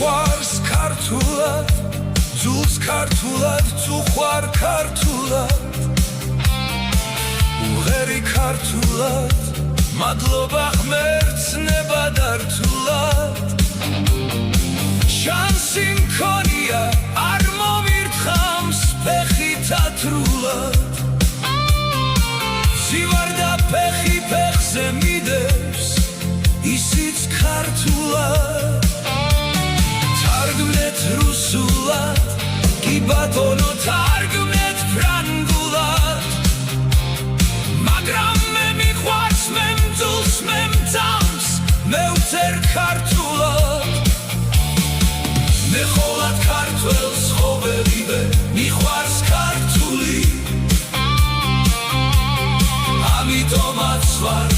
მიყვარს ქართულად ძულს ქართულად თუ ხარ ქართულად უღერი ქართულად მადლობა ღმერთს ნებადართულად შანსი მქონია არ მომირთხამს ფეხი თათრულად ზივარ და ფეხი ფეხზე მიდევს ისიც ქართულად თარგმნეთ რუსულად კი ბატონო თარგმნეთ ფრანგულად მაგრამ მე მიყვარს მე მძულს მე მძამს მე ვწერ ქართულად მე ხოლად ქართველს ხოვებივე მიყვარს ქართული ამიტომაც ვარ